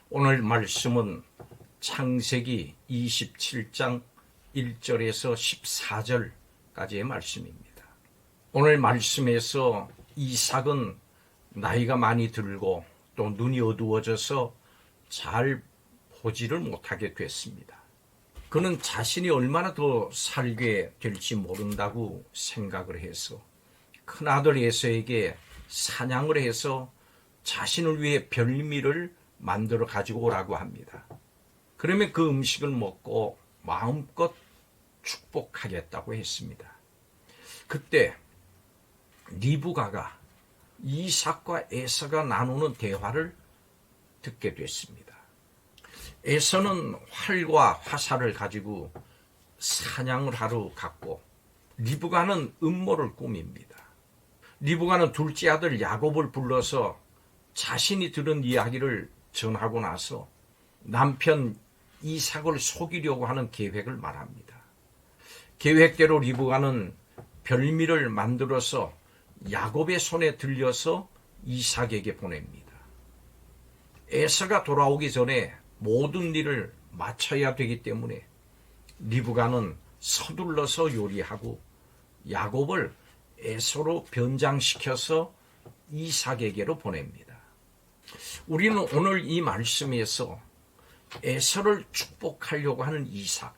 오늘 말씀은 창세기 27장 1절에서 14절까지의 말씀입니다. 오늘 말씀에서 이삭은 나이가 많이 들고 또 눈이 어두워져서 잘 보지를 못하게 됐습니다. 그는 자신이 얼마나 더 살게 될지 모른다고 생각을 해서 큰아들 에서에게 사냥을 해서 자신을 위해 별미를 만들어 가지고 오라고 합니다. 그러면 그 음식을 먹고 마음껏 축복하겠다고 했습니다. 그때 리브가가 이삭과 에서가 나누는 대화를 듣게 됐습니다. 에서는 활과 화살을 가지고 사냥을 하러 갔고 리브가는 음모를 꾸밉니다. 리브가는 둘째 아들 야곱을 불러서 자신이 들은 이야기를 전하고 나서 남편 이삭을 속이려고 하는 계획을 말합니다. 계획대로 리브가는 별미를 만들어서 야곱의 손에 들려서 이삭에게 보냅니다. 에서가 돌아오기 전에 모든 일을 마쳐야 되기 때문에 리브가는 서둘러서 요리하고 야곱을 에서로 변장시켜서 이삭에게로 보냅니다. 우리는 오늘 이 말씀에서 에서를 축복하려고 하는 이삭,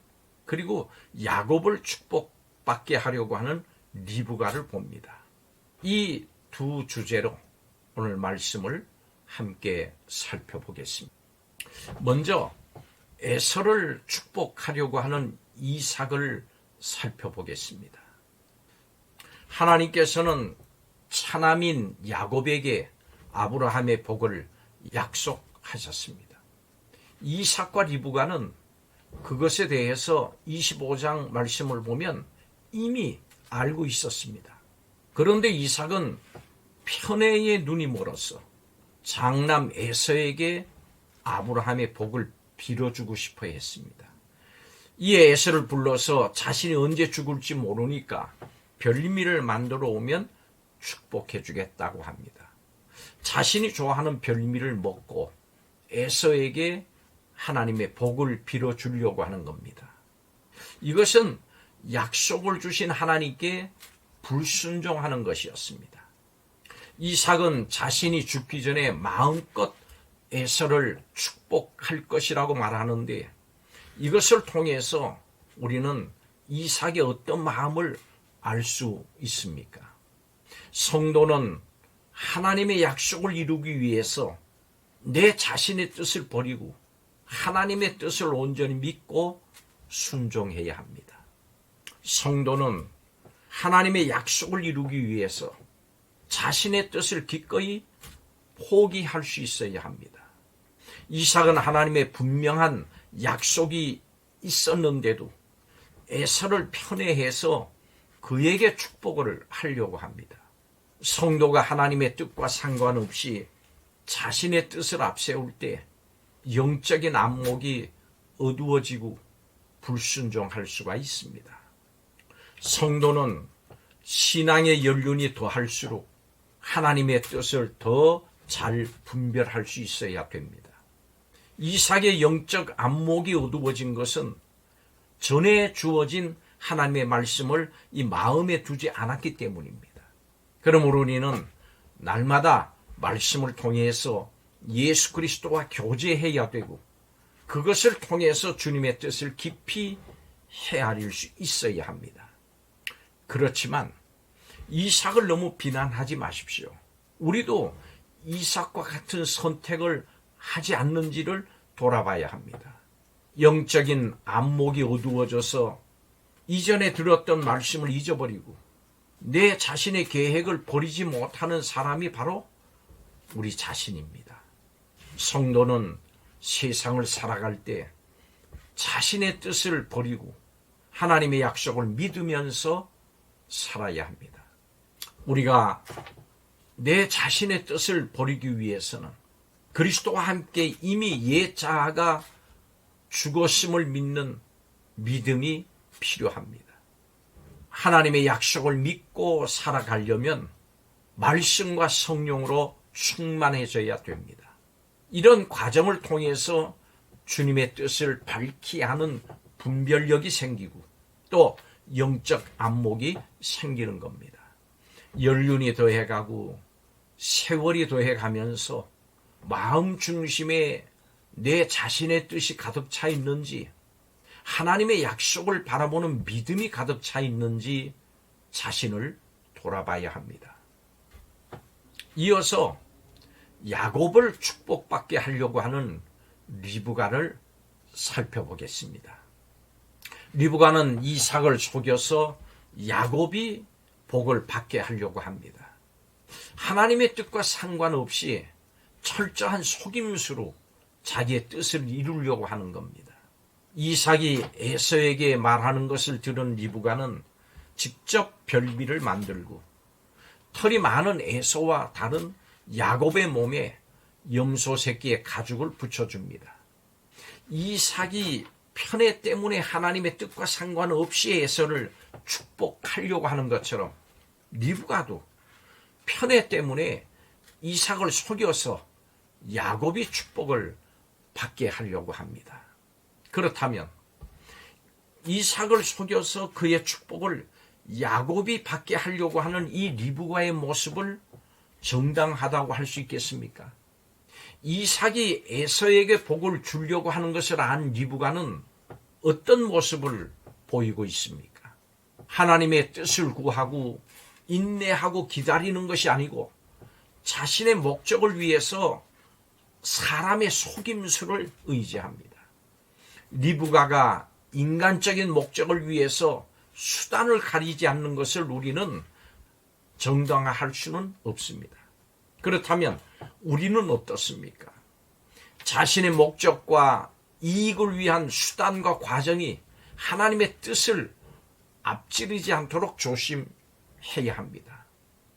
그리고 야곱을 축복받게 하려고 하는 리브가를 봅니다. 이 두 주제로 오늘 말씀을 함께 살펴보겠습니다. 먼저 에서를 축복하려고 하는 이삭을 살펴보겠습니다. 하나님께서는 차남인 야곱에게 아브라함의 복을 약속하셨습니다. 이삭과 리브가는 그것에 대해서 25장 말씀을 보면 이미 알고 있었습니다. 그런데 이삭은 편애의 눈이 멀어서 장남 에서에게 아브라함의 복을 빌어주고 싶어 했습니다. 이 에서를 불러서 자신이 언제 죽을지 모르니까 별미를 만들어 오면 축복해 주겠다고 합니다. 자신이 좋아하는 별미를 먹고 에서에게 하나님의 복을 빌어주려고 하는 겁니다. 이것은 약속을 주신 하나님께 불순종하는 것이었습니다. 이삭은 자신이 죽기 전에 마음껏 에서를 축복할 것이라고 말하는데 이것을 통해서 우리는 이삭의 어떤 마음을 알 수 있습니까? 성도는 하나님의 약속을 이루기 위해서 내 자신의 뜻을 버리고 하나님의 뜻을 온전히 믿고 순종해야 합니다. 성도는 하나님의 약속을 이루기 위해서 자신의 뜻을 기꺼이 포기할 수 있어야 합니다. 이삭은 하나님의 분명한 약속이 있었는데도 에서를 편애해서 그에게 축복을 하려고 합니다. 성도가 하나님의 뜻과 상관없이 자신의 뜻을 앞세울 때 영적인 안목이 어두워지고 불순종할 수가 있습니다. 성도는 신앙의 연륜이 더할수록 하나님의 뜻을 더 잘 분별할 수 있어야 됩니다. 이삭의 영적 안목이 어두워진 것은 전에 주어진 하나님의 말씀을 이 마음에 두지 않았기 때문입니다. 그러므로 우리는 날마다 말씀을 통해서 예수 그리스도와 교제해야 되고 그것을 통해서 주님의 뜻을 깊이 헤아릴 수 있어야 합니다. 그렇지만 이삭을 너무 비난하지 마십시오. 우리도 이삭과 같은 선택을 하지 않는지를 돌아봐야 합니다. 영적인 안목이 어두워져서 이전에 들었던 말씀을 잊어버리고 내 자신의 계획을 버리지 못하는 사람이 바로 우리 자신입니다. 성도는 세상을 살아갈 때 자신의 뜻을 버리고 하나님의 약속을 믿으면서 살아야 합니다. 우리가 내 자신의 뜻을 버리기 위해서는 그리스도와 함께 이미 옛 자아가 죽었음을 믿는 믿음이 필요합니다. 하나님의 약속을 믿고 살아가려면 말씀과 성령으로 충만해져야 됩니다. 이런 과정을 통해서 주님의 뜻을 밝히 하는 분별력이 생기고 또 영적 안목이 생기는 겁니다. 연륜이 더해가고 세월이 더해가면서 마음 중심에 내 자신의 뜻이 가득 차 있는지, 하나님의 약속을 바라보는 믿음이 가득 차 있는지 자신을 돌아봐야 합니다. 이어서 야곱을 축복받게 하려고 하는 리브가를 살펴보겠습니다. 리브가는 이삭을 속여서 야곱이 복을 받게 하려고 합니다. 하나님의 뜻과 상관없이 철저한 속임수로 자기의 뜻을 이루려고 하는 겁니다. 이삭이 에서에게 말하는 것을 들은 리브가는 직접 별미를 만들고 털이 많은 에서와 다른 야곱의 몸에 염소 새끼의 가죽을 붙여줍니다. 이삭이 편애 때문에 하나님의 뜻과 상관없이 에서를 축복하려고 하는 것처럼 리브가도 편애 때문에 이삭을 속여서 야곱이 축복을 받게 하려고 합니다. 그렇다면 이삭을 속여서 그의 축복을 야곱이 받게 하려고 하는 이 리브가의 모습을 정당하다고 할 수 있겠습니까? 이삭이 에서에게 복을 주려고 하는 것을 안 리브가는 어떤 모습을 보이고 있습니까? 하나님의 뜻을 구하고 인내하고 기다리는 것이 아니고 자신의 목적을 위해서 사람의 속임수를 의지합니다. 리브가가 인간적인 목적을 위해서 수단을 가리지 않는 것을 우리는 정당화할 수는 없습니다. 그렇다면 우리는 어떻습니까? 자신의 목적과 이익을 위한 수단과 과정이 하나님의 뜻을 앞지르지 않도록 조심해야 합니다.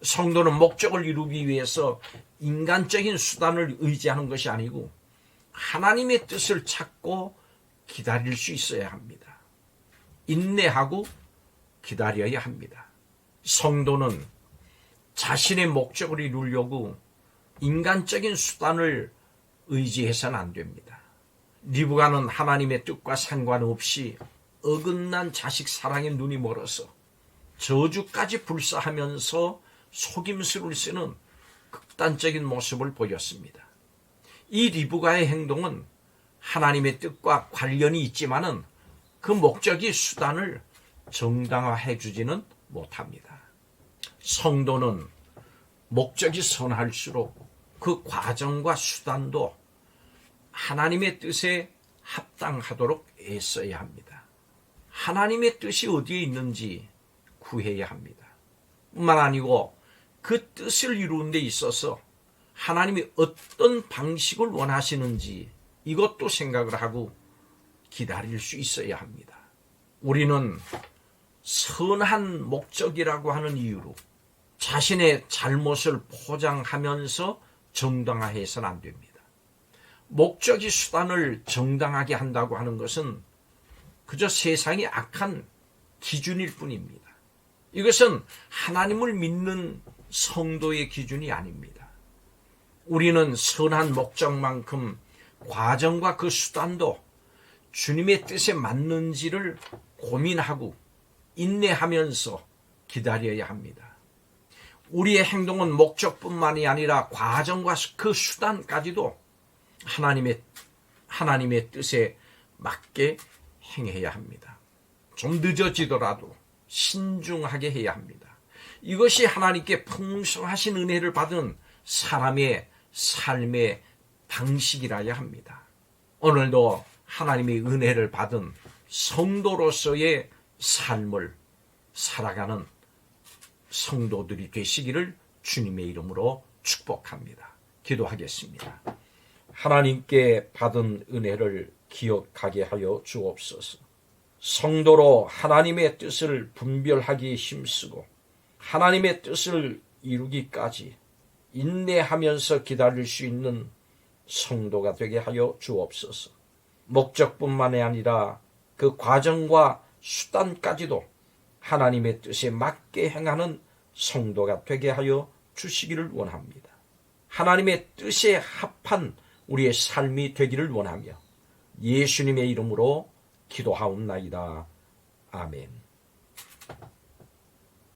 성도는 목적을 이루기 위해서 인간적인 수단을 의지하는 것이 아니고 하나님의 뜻을 찾고 기다릴 수 있어야 합니다. 인내하고 기다려야 합니다. 성도는 자신의 목적을 이루려고 인간적인 수단을 의지해서는 안 됩니다. 리브가는 하나님의 뜻과 상관없이 어긋난 자식 사랑에 눈이 멀어서 저주까지 불사하면서 속임수를 쓰는 극단적인 모습을 보였습니다. 이 리브가의 행동은 하나님의 뜻과 관련이 있지만은 그 목적이 수단을 정당화해 주지는 못합니다. 성도는 목적이 선할수록 그 과정과 수단도 하나님의 뜻에 합당하도록 애써야 합니다. 하나님의 뜻이 어디에 있는지 구해야 합니다. 뿐만 아니고 그 뜻을 이루는 데 있어서 하나님이 어떤 방식을 원하시는지 이것도 생각을 하고 기다릴 수 있어야 합니다. 우리는 선한 목적이라고 하는 이유로 자신의 잘못을 포장하면서 정당화해서는 안 됩니다. 목적이 수단을 정당하게 한다고 하는 것은 그저 세상의 악한 기준일 뿐입니다. 이것은 하나님을 믿는 성도의 기준이 아닙니다. 우리는 선한 목적만큼 과정과 그 수단도 주님의 뜻에 맞는지를 고민하고 인내하면서 기다려야 합니다. 우리의 행동은 목적뿐만이 아니라 과정과 그 수단까지도 하나님의 뜻에 맞게 행해야 합니다. 좀 늦어지더라도 신중하게 해야 합니다. 이것이 하나님께 풍성하신 은혜를 받은 사람의 삶의 방식이라야 합니다. 오늘도 하나님의 은혜를 받은 성도로서의 삶을 살아가는 성도들이 되시기를 주님의 이름으로 축복합니다. 기도하겠습니다. 하나님께 받은 은혜를 기억하게 하여 주옵소서. 성도로 하나님의 뜻을 분별하기 힘쓰고 하나님의 뜻을 이루기까지 인내하면서 기다릴 수 있는 성도가 되게 하여 주옵소서. 목적뿐만이 아니라 그 과정과 수단까지도 하나님의 뜻에 맞게 행하는 성도가 되게 하여 주시기를 원합니다. 하나님의 뜻에 합한 우리의 삶이 되기를 원하며 예수님의 이름으로 기도하옵나이다. 아멘.